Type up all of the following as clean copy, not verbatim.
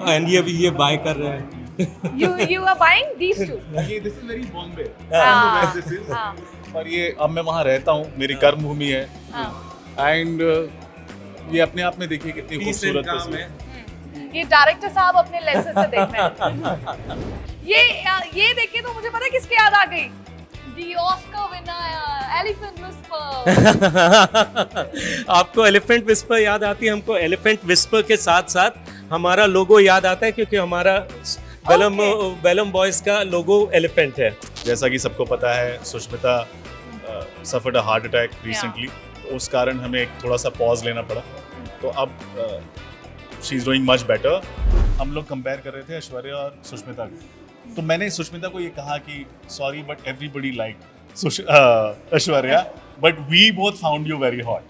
And ये bye कर रहे हैं। You are buying these two. ये this is very Bombay. हाँ, This is. हाँ, और ये अब मैं वहाँ रहता हूँ, मेरी कर्म भूमि है हाँ। एंड ये अपने आप में देखिए कितनी खूबसूरत काम है। ये डायरेक्टर साहब अपने लेंसेज से देख रहे हैं। ये देख के तो मुझे पता है किसकी याद आ गई, The Oscar winner, Elephant Whisper। आपको एलिफेंट विस्पर याद आती है, हमको एलिफेंट विस्पर के साथ साथ हमारा लोगो याद आता है, क्योंकि हमारा वेलम बॉयज का लोगो एलिफेंट है। जैसा कि सबको पता है, Sushmita suffered a heart attack recently, तो उस कारण हमें एक थोड़ा सा पॉज लेना पड़ा। तो अब she is doing much better. हम लोग कंपेयर कर रहे थे ऐश्वर्या और सुष्मिता को, तो मैंने सुष्मिता को ये कहा कि sorry but everybody like Aishwarya, but we both found you very hot.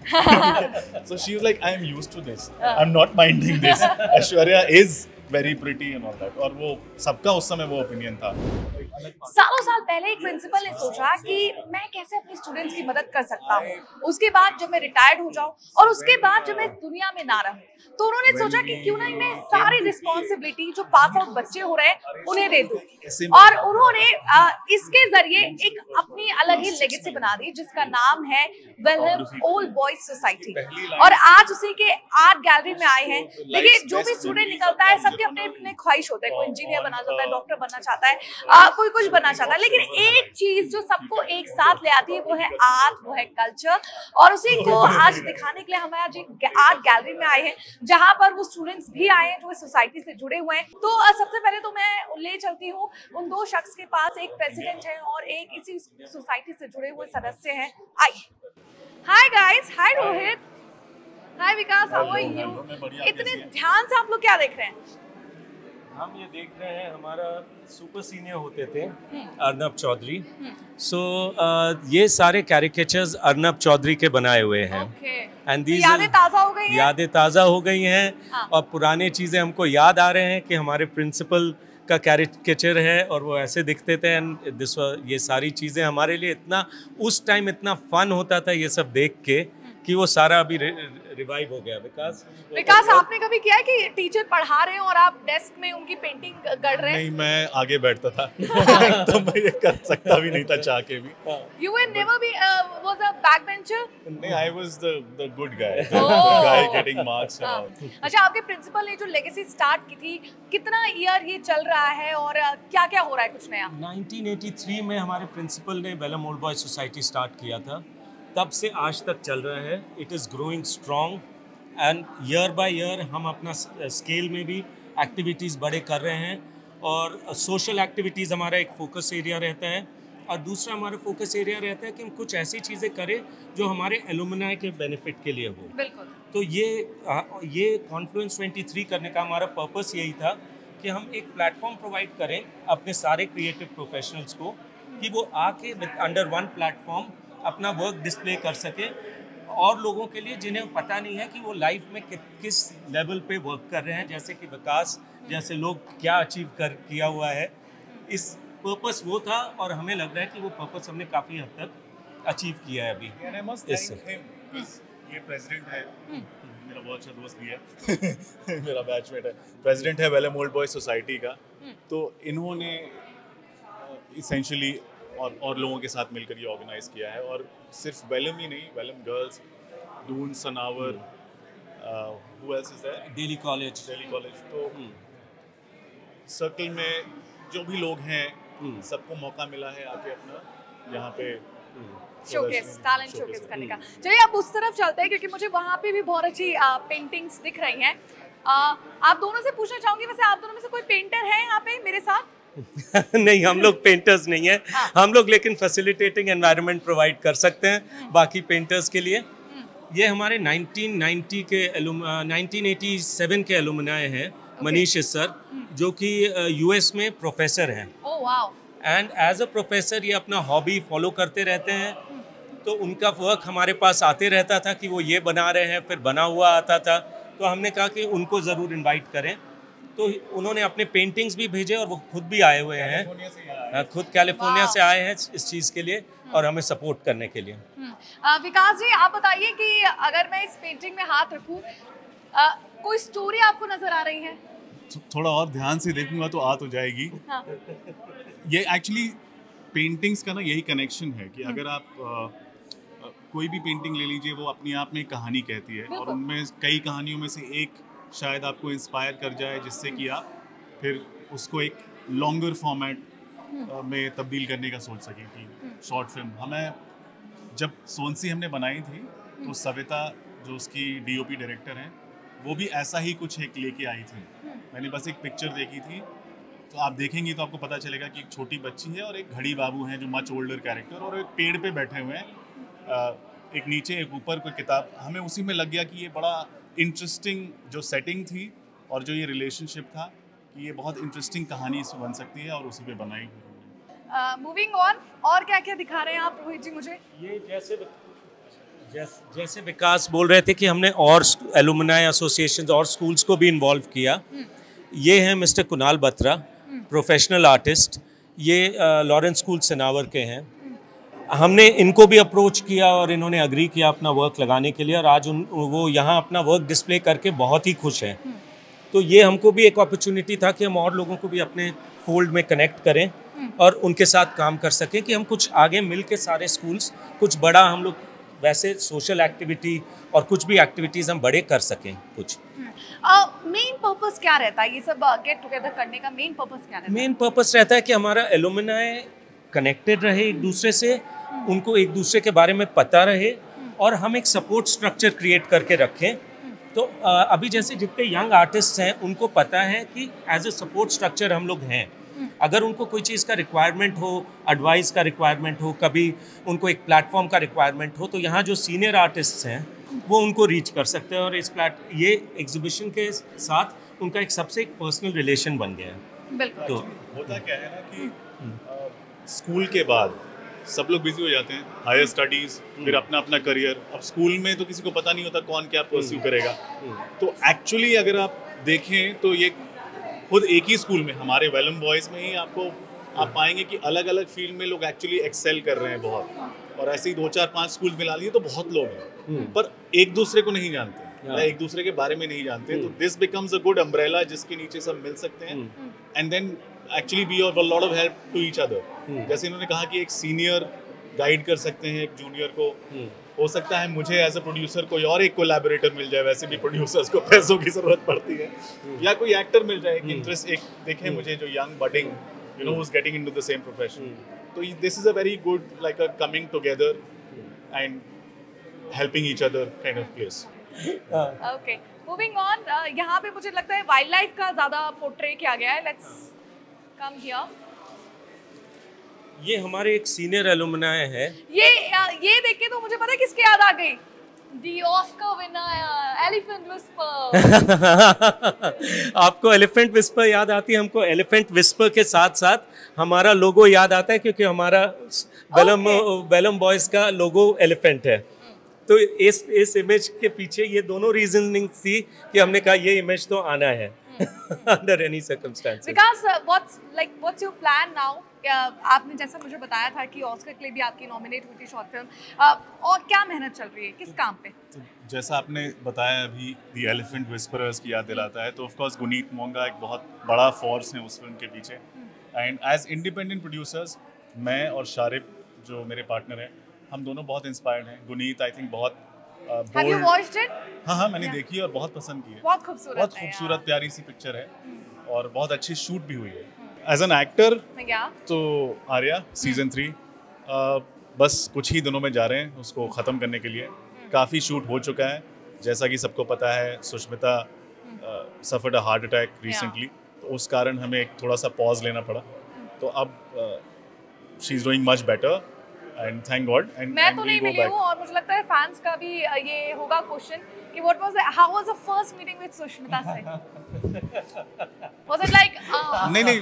So she was like, I am used to this. I'm not minding this. Aishwarya is very pretty and all that. और वो सबका उस समय वो opinion था। सालों साल पहले एक प्रिंसिपल ने सोचा कि मैं कैसे अपने स्टूडेंट्स की मदद कर सकता हूँ। उसके बाद जब मैं रिटायर्ड हो जाऊँ और उसके बाद जब मैं दुनिया में ना रहूँ, तो उन्होंने सोचा कि क्यों ना मैं सारी रिस्पॉन्सिबिलिटी जो पास आउट बच्चे हो रहे हैं उन्हें दे दूँ। और उन्होंने इसके जरिए एक अपनी अलग ही लेगेसी बना दी, जिसका नाम है वेलम ओल्ड बॉयज सोसाइटी। और आज उसी के आर्ट गैलरी में आए हैं। देखिए, जो भी स्टूडेंट निकलता है सबके अपने अपने ख्वाहिश होते हैं। कोई इंजीनियर बनना चाहता है, डॉक्टर बनना चाहता है, कोई कुछ बनना चाहता है, लेकिन एक चीज जो सबको एक साथ ले आती है वो है आर्ट, वो है कल्चर। और उसी को आज दिखाने के लिए हम आज एक आर्ट गैलरी में आए हैं, जहां पर वो स्टूडेंट्स भी आए हैं जो इस सोसाइटी से जुड़े हुए हैं। तो सबसे पहले तो मैं ले चलती हूँ उन दो शख्स के पास, एक प्रेसिडेंट है और एक इसी सोसाइटी से जुड़े हुए सदस्य हैं। आइए। Hi guys, hi Rohit, hi Vikas, how are you? इतने ध्यान से आप लोग क्या देख रहे हैं? हम ये देख रहे हैं, हमारा सुपर सीनियर होते थे अर्नब चौधरी। सो ये सारे कैरिकेचर्स अर्नब चौधरी के बनाए हुए हैं। एंड दीज यादें ताज़ा हो गई हैं। यादें ताज़ा हो गई हैं और पुराने चीज़ें हमको याद आ रहे हैं कि हमारे प्रिंसिपल का कैरिकेचर है और वो ऐसे दिखते थे। एंड दिस ये सारी चीज़ें हमारे लिए इतना उस टाइम इतना फन होता था ये सब देख के कि वो सारा अभी रिवाइव हो गया। विकास, आपने कभी किया है कि टीचर पढ़ा रहे हैं और आप डेस्क में उनकी पेंटिंग गढ़ रहे हैं? नहीं, मैं आगे बैठता था तो मैं ये कर सकता भी नहीं था चाह के भी। You were never be was a backbencher? नहीं, I was the good guy, the guy getting marks and all. अच्छा, आपके प्रिंसिपल ने जो लेगेसी स्टार्ट की थी, कितना ईयर ये चल रहा है और क्या क्या हो रहा है कुछ नया? 1983 में हमारे प्रिंसिपल ने Welham old boys society start किया था, तब से आज तक चल रहा है। It is growing strong and year by year हम अपना स्केल में भी एक्टिविटीज़ बड़े कर रहे हैं। और सोशल एक्टिविटीज़ हमारा एक फोकस एरिया रहता है, और दूसरा हमारा फोकस एरिया रहता है कि हम कुछ ऐसी चीज़ें करें जो हमारे एलुमनाई के बेनिफिट के लिए हो। बिल्कुल। तो ये कॉन्फ्लुएंस 23 करने का हमारा पर्पस यही था कि हम एक प्लेटफॉर्म प्रोवाइड करें अपने सारे क्रिएटिव प्रोफेशनल्स को, कि वो आके अंडर वन प्लेटफॉर्म अपना वर्क डिस्प्ले कर सके, और लोगों के लिए जिन्हें पता नहीं है कि वो लाइफ में किस लेवल पे वर्क कर रहे हैं, जैसे कि विकास जैसे लोग क्या अचीव किया हुआ है। इस पर्पस वो था, और हमें लग रहा है कि वो पर्पस हमने काफ़ी हद तक अचीव किया है अभी। ये प्रेसिडेंट है, मेरा बहुत अच्छा दोस्त भी है मेरा बैचमेट है, प्रेसिडेंट है वेलम ओल्ड बॉयज सोसाइटी का। तो इन्होंने इसेंशियली और लोगों के साथ मिलकर ये ऑर्गेनाइज किया है। और सिर्फ वेलम ही नहीं, Welham girls, Doon, Sanawar, who else is there, Daly college. तो सर्कल में जो भी लोग हैं सबको मौका मिला है आके अपना यहाँ पे शोकेस, टैलेंट शोकेस करने का। चलिए अब उस तरफ चलते हैं, क्योंकि मुझे वहाँ पे भी बहुत अच्छी पेंटिंग्स दिख रही हैं। आप दोनों से पूछना चाहूंगी, वैसे आप दोनों में से कोई पेंटर है यहाँ पे मेरे साथ? नहीं, हम लोग पेंटर्स नहीं हैं। हम लोग लेकिन फैसिलिटेटिंग एनवायरनमेंट प्रोवाइड कर सकते हैं बाकी पेंटर्स के लिए। ये हमारे 1987 के एलुमनाई हैं, मनीष सर, जो कि यूएस में प्रोफेसर हैं। एंड एज अ प्रोफेसर ये अपना हॉबी फॉलो करते रहते हैं। तो उनका वर्क हमारे पास आते रहता था कि वो ये बना रहे हैं, फिर बना हुआ आता था। तो हमने कहा कि उनको ज़रूर इनवाइट करें। तो उन्होंने अपने पेंटिंग्स भी भेजे और वो खुद भी आए हुए हैं, खुद कैलिफोर्निया से आए हैं इस चीज़ के लिए और हमें सपोर्ट करने के लिए। विकास जी, आप बताइए कि अगर मैं इस पेंटिंग में हाथ रखूं, कोई स्टोरी आपको नजर आ रही है? थोड़ा और ध्यान से देखूंगा तो आ तो जाएगी। हाँ। ये एक्चुअली पेंटिंग्स का ना यही कनेक्शन है कि अगर आप कोई भी पेंटिंग ले लीजिए, वो अपने आप में एक कहानी कहती है और उनमें कई कहानियों में से एक शायद आपको इंस्पायर कर जाए, जिससे कि आप फिर उसको एक लॉन्गर फॉर्मेट में तब्दील करने का सोच सकें कि शॉर्ट फिल्म। हमें जब सोनसी हमने बनाई थी तो सविता जो उसकी डीओपी डायरेक्टर हैं, वो भी ऐसा ही कुछ एक लेके आई थी। मैंने बस एक पिक्चर देखी थी, तो आप देखेंगी तो आपको पता चलेगा कि एक छोटी बच्ची है और एक घड़ी बाबू हैं जो मच ओल्डर कैरेक्टर, और एक पेड़ पे बैठे हुए हैं, एक नीचे एक ऊपर कोई किताब। हमें उसी में लग गया कि ये बड़ा इंटरेस्टिंग जो सेटिंग थी और जो ये रिलेशनशिप था कि ये बहुत इंटरेस्टिंग कहानी इसमें बन सकती है, और उसी पे बनाई। मूविंग ऑन, और क्या क्या दिखा रहे हैं आप रोहित जी मुझे? ये जैसे विकास बोल रहे थे कि हमने और एलुमनाई एसोसिएशन और स्कूल्स को भी इन्वॉल्व किया। ये हैं mister Kunal Batra, professional artist, ये लॉरेंस स्कूल सनावर के हैं। हमने इनको भी अप्रोच किया और इन्होंने अग्री किया अपना वर्क लगाने के लिए, और आज वो यहाँ अपना वर्क डिस्प्ले करके बहुत ही खुश हैं। तो ये हमको भी एक अपॉर्चुनिटी था कि हम और लोगों को भी अपने फोल्ड में कनेक्ट करें और उनके साथ काम कर सकें कि हम कुछ आगे मिल के सारे स्कूल्स कुछ बड़ा, हम लोग वैसे सोशल एक्टिविटी और कुछ भी एक्टिविटीज़ हम बड़े कर सकें कुछ। मेन पर्पस क्या रहता है ये सब गेट टुगेदर करने का? मेन पर्पस क्या रहता है? मेन पर्पस रहता है कि हमारा एलुमनाई कनेक्टेड रहे एक दूसरे से, उनको एक दूसरे के बारे में पता रहे, और हम एक सपोर्ट स्ट्रक्चर क्रिएट करके रखें। तो अभी जैसे जितने यंग आर्टिस्ट हैं उनको पता है कि एज ए सपोर्ट स्ट्रक्चर हम लोग हैं। अगर उनको कोई चीज़ का रिक्वायरमेंट हो, एडवाइस का रिक्वायरमेंट हो, कभी उनको एक प्लेटफॉर्म का रिक्वायरमेंट हो, तो यहाँ जो सीनियर आर्टिस्ट्स हैं वो उनको रीच कर सकते हैं, और ये एग्जीबिशन के साथ उनका एक सबसे एक पर्सनल रिलेशन बन गया है। बिल्कुल। तो होता क्या है ना कि स्कूल के बाद सब लोग बिजी हो जाते हैं, हायर स्टडीज, फिर अपना अपना करियर। अब स्कूल में तो किसी को पता नहीं होता कौन क्या परस्यू करेगा। तो एक्चुअली अगर आप देखें तो ये खुद एक ही स्कूल में, हमारे वेलम बॉयज़ में ही आप पाएंगे कि अलग अलग फील्ड में लोग एक्चुअली एक्सेल कर रहे हैं बहुत, और ऐसे ही 2-4-5 स्कूल मिला लिए तो बहुत लोग हैं, पर एक दूसरे को नहीं जानते, एक दूसरे के बारे में नहीं जानते। तो this becomes a good umbrella जिसके नीचे सब मिल सकते हैं, and then actually be of a lot of help to each other. जैसे इन्होंने कहा कि एक सीनियर गाइड कर सकते हैं एक जूनियर को, हो सकता है मुझे एज अ प्रोड्यूसर कोई और एक कोलैबोरेटर मिल जाए, वैसे भी प्रोड्यूसर्स को पैसों की जरूरत पड़ती है, या कोई एक्टर मिल जाए, इंटरेस्ट एक देखें मुझे जो young budding you know who's getting into the same profession. So this is a very good like a coming together and helping each other kind of place. Okay, moving on, यहाँ पे मुझे लगता है wild life का ज्यादा portray किया गया है। Let's come here. ये हमारे एक सीनियर एलुमनाई है। ये देख के तो मुझे पता है किसकी याद आ गई, दी ऑस्कर विनर एलिफेंट विस्पर। आपको एलिफेंट विस्पर याद आती है, हमको एलिफेंट विस्पर के साथ साथ हमारा लोगो याद आता है, क्योंकि हमारा वेलम बॉयज का लोगो एलिफेंट है। तो इस इमेज के पीछे ये दोनों रीजनिंग थी कि हमने कहा ये इमेज तो आना है under any circumstances. Because what's your plan now? आपने जैसा मुझे बताया था कि ऑस्कर के लिए भी आपकी नॉमिनेट हुई थी शॉर्ट फिल्म, और क्या मेहनत चल रही है, किस काम पे? तो जैसा आपने बताया अभी दी एलिफेंट विस्परर्स की याद दिलाता है, तो ऑफ कोर्स गुनीत मोंगा एक बहुत बड़ा फोर्स है उस फिल्म के पीछे, एंड एज इंडिपेंडेंट प्रोड्यूसर्स मैं और शारिब जो मेरे पार्टनर हैं, हम दोनों बहुत इंस्पायर्ड हैं। गुनीत आई थिंक बहुत Have you watched it? हाँ मैंने देखी है और बहुत पसंद की है। बहुत खूबसूरत प्यारी सी पिक्चर है और बहुत अच्छी शूट भी हुई है। एज एन एक्टर तो आर्या सीजन 3 बस कुछ ही दिनों में जा रहे हैं उसको ख़त्म करने के लिए। काफ़ी शूट हो चुका है, जैसा कि सबको पता है Sushmita suffered a heart attack recently, तो उस कारण हमें एक थोड़ा सा पॉज लेना पड़ा। तो अब she is doing much better and thank God. And मैं तो नहीं मिली हूँ, और मुझे लगता है फैंस का भी ये होगा क्वेश्चन कि how was the first meeting with Sushmita से? वाज इट लाइक नहीं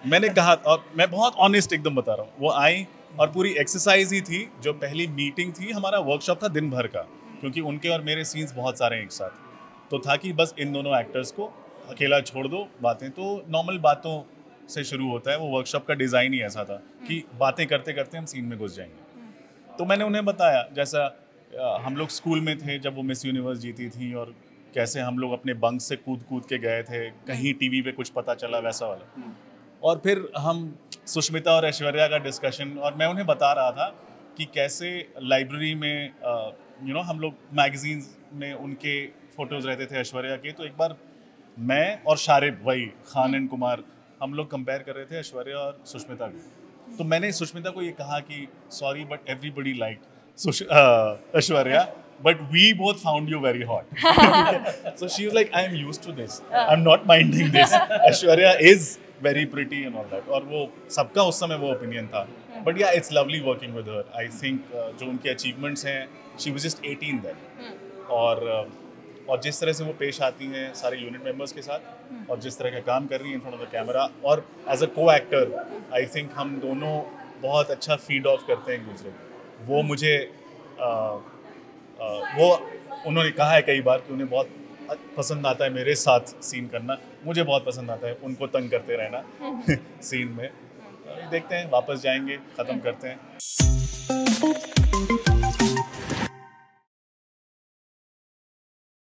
मैंने कहा, और मैं बहुत ऑनेस्ट एकदम बता रहा हूँ, वो आई और पूरी एक्सरसाइज ही थी। जो पहली मीटिंग थी, हमारा वर्कशॉप था दिन भर का, क्योंकि उनके और मेरे सीन्स बहुत सारे हैं एक साथ, तो था कि बस इन दोनों एक्टर्स को अकेला छोड़ दो, बातें तो नॉर्मल बातों से शुरू होता है। वो वर्कशॉप का डिज़ाइन ही ऐसा था कि बातें करते करते हम सीन में घुस जाएंगे। तो मैंने उन्हें बताया, जैसा हम लोग स्कूल में थे जब वो मिस यूनिवर्स जीती थी, और कैसे हम लोग अपने बंक से कूद कूद के गए थे, कहीं टीवी पे कुछ पता चला, वैसा वाला। और फिर हम सुष्मिता और ऐश्वर्या का डिस्कशन, और मैं उन्हें बता रहा था कि कैसे लाइब्रेरी में हम लोग मैगजीन्स में उनके फोटोज रहते थे ऐश्वर्या के, तो एक बार मैं और शारिब, वही खान एंड कुमार, हम लोग कंपेयर कर रहे थे ऐश्वर्या और सुष्मिता को। तो मैंने सुष्मिता को ये कहा कि sorry but everybody liked Aishwarya, but we both found you very hot. So she was like, I am used to this. I'm not minding this. Aishwarya is very pretty and all that. और वो सबका उस समय वो opinion था. But yeah, it's lovely working with her. I think जो उनके achievements हैं, she was just 18 then. और जिस तरह से वो पेश आती हैं सारे यूनिट मेंबर्स के साथ, और जिस तरह का काम कर रही हैं in front of the camera, और as a co-actor, I think हम दोनों बहुत अच्छा feed off करते हैं एक दूसरे को. वो मुझे वो उन्होंने कहा है कई बार कि उन्हें बहुत पसंद आता है मेरे साथ सीन करना, मुझे बहुत पसंद आता है उनको तंग करते रहना सीन में। देखते हैं, वापस जाएंगे, ख़त्म करते हैं।